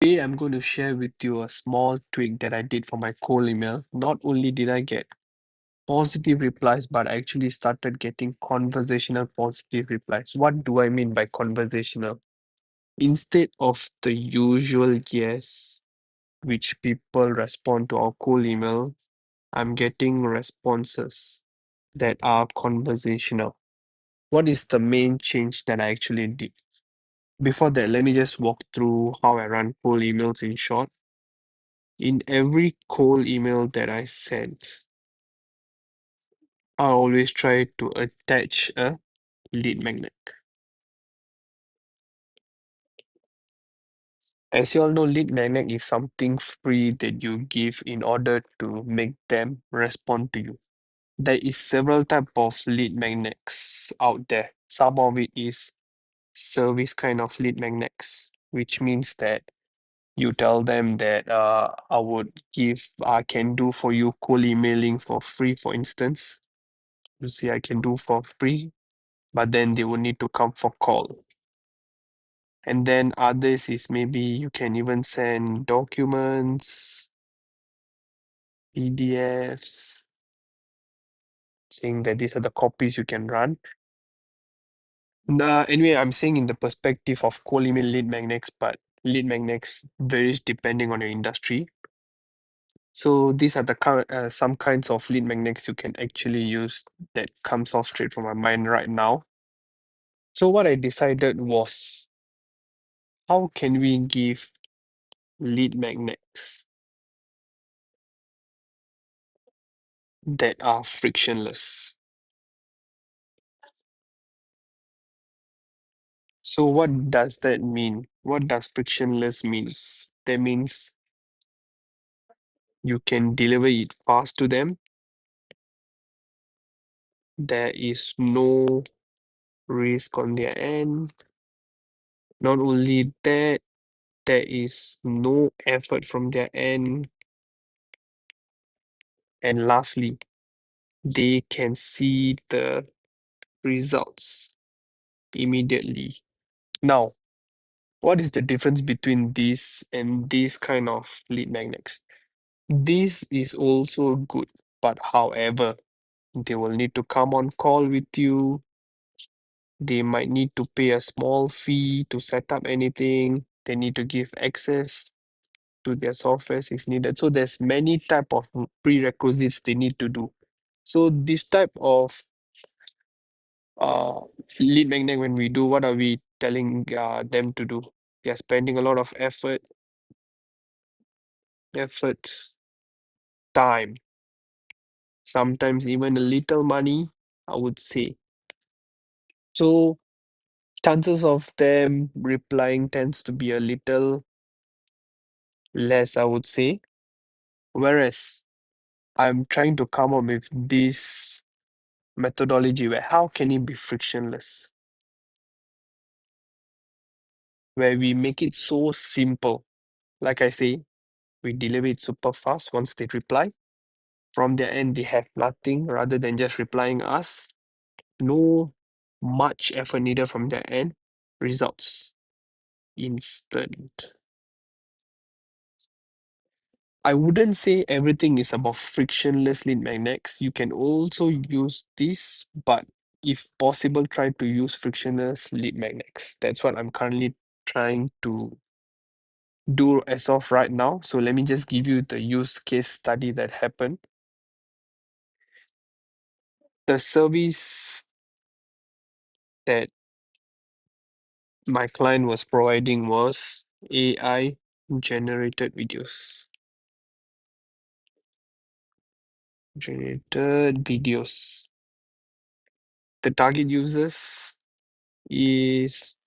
Today, I'm going to share with you a small tweak that I did for my cold email. Not only did I get positive replies, but I actually started getting conversational positive replies. What do I mean by conversational? Instead of the usual yes, which people respond to our cold emails, I'm getting responses that are conversational. What is the main change that I actually did? Before that, let me just walk through how I run cold emails in short. In every cold email that I sent, I always try to attach a lead magnet. As you all know, lead magnet is something free that you give in order to make them respond to you. There is several type of lead magnets out there. Some of it is service kind of lead magnets, which means that you tell them that I can do for you cold emailing for free, for instance. You see, I can do for free, but then they will need to come for call. And then others is maybe you can even send documents, PDFs, saying that these are the copies you can run. Anyway, I'm saying in the perspective of cold email lead magnets, but lead magnets varies depending on your industry. So these are the some kinds of lead magnets you can actually use that comes off straight from my mind right now. So what I decided was, how can we give lead magnets that are frictionless? So what does that mean? What does frictionless means? That means you can deliver it fast to them. There is no risk on their end. Not only that, there is no effort from their end. And lastly, they can see the results immediately. Now, what is the difference between this and this kind of lead magnets? This is also good, but however, they will need to come on call with you. They might need to pay a small fee to set up anything. They need to give access to their softwares if needed. So there's many type of prerequisites they need to do. So this type of uh, lead magnet, when we do, what are we telling them to do? They're spending a lot of efforts, time, sometimes even a little money, I would say. So chances of them replying tends to be a little less, I would say. Whereas I'm trying to come up with this methodology where how can it be frictionless? Where we make it so simple. Like I say, we deliver it super fast once they reply. From their end, they have nothing rather than just replying us. No much effort needed from their end. Results instant. I wouldn't say everything is about frictionless lead magnets. You can also use this, but if possible, try to use frictionless lead magnets. That's what I'm currently trying to do as of right now. So let me just give you the use case study that happened. The service that my client was providing was AI generated videos. Generated videos. The target users is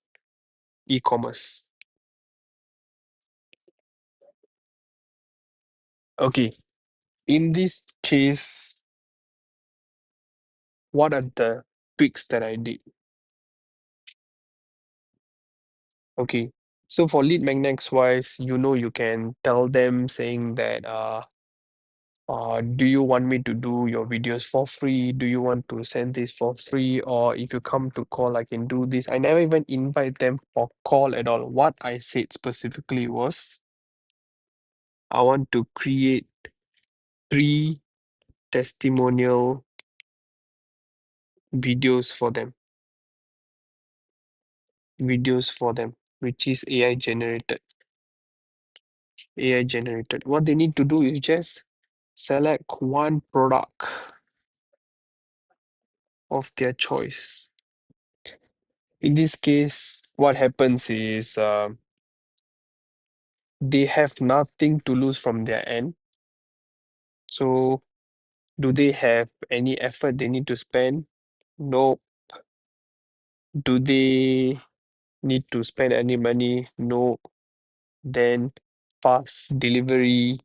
e-commerce. Okay, in this case, what are the tweaks that I did? Okay, so for lead magnets wise, you can tell them saying that do you want me to do your videos for free? Do you want to send this for free? Or if you come to call, I can do this. I never even invite them for call at all. What I said specifically was, I want to create 3 testimonial videos for them, which is AI generated. What they need to do is just select one product of their choice. In this case, what happens is they have nothing to lose from their end. So, do they have any effort they need to spend? No. Do they need to spend any money? No. Then fast delivery.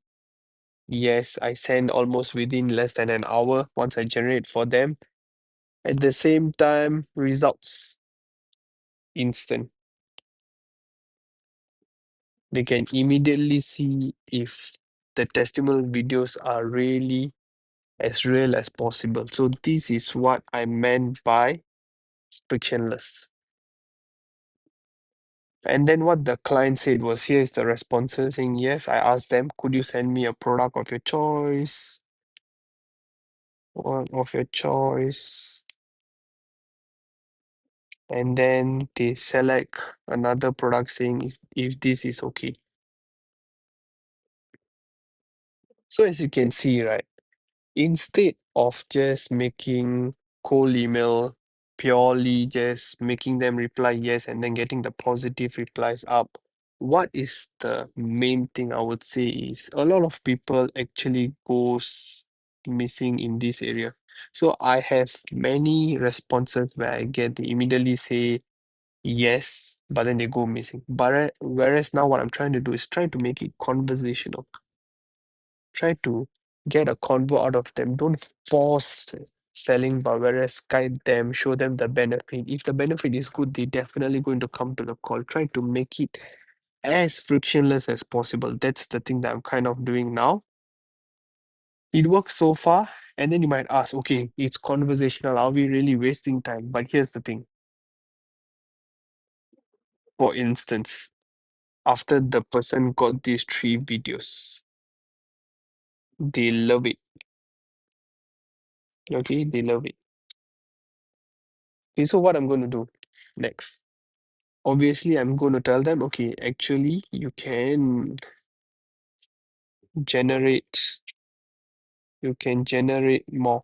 Yes, I send almost within less than an hour once I generate for them. At the same time, results instant. They can immediately see if the testimonial videos are really as real as possible. So this is what I meant by frictionless. And then what the client said was, here's the responses saying, yes, I asked them, could you send me a product of your choice? One of your choice. And then they select another product saying if this is okay. So as you can see, right, instead of just making cold email, purely just making them reply yes and then getting the positive replies up, what is the main thing I would say is a lot of people actually goes missing in this area. So I have many responses where I get they immediately say yes, but then they go missing. But whereas now what I'm trying to do is try to make it conversational. Try to get a convo out of them. Don't force selling, but whereas guide them, show them the benefit. If the benefit is good, they're definitely going to come to the call. Try to make it as frictionless as possible. That's the thing that I'm kind of doing now. It works so far, and then you might ask, okay, it's conversational. Are we really wasting time? But here's the thing. For instance, after the person got these 3 videos, they love it. Okay, they love it. Okay, so what I'm going to do next? Obviously, I'm going to tell them, okay, actually, generate, you can generate more.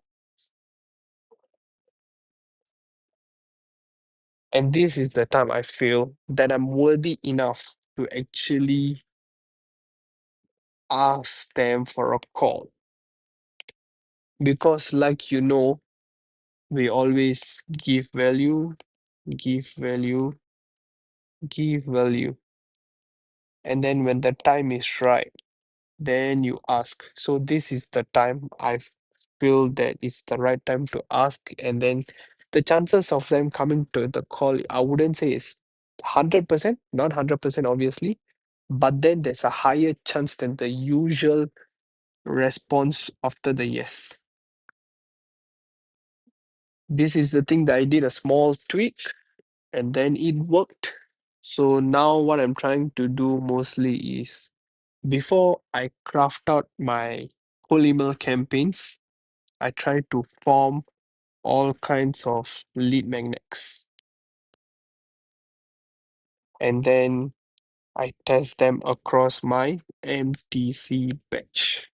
And this is the time I feel that I'm worthy enough to actually ask them for a call. Because, like we always give value, give value, give value. And then when the time is right, then you ask. So this is the time I feel that it's the right time to ask, and then the chances of them coming to the call, I wouldn't say it's 100%, not 100% obviously, but then there's a higher chance than the usual response after the yes. This is the thing that I did a small tweak and then it worked. So now what I'm trying to do mostly is before I craft out my whole email campaigns, I try to form all kinds of lead magnets. And then I test them across my MTC batch.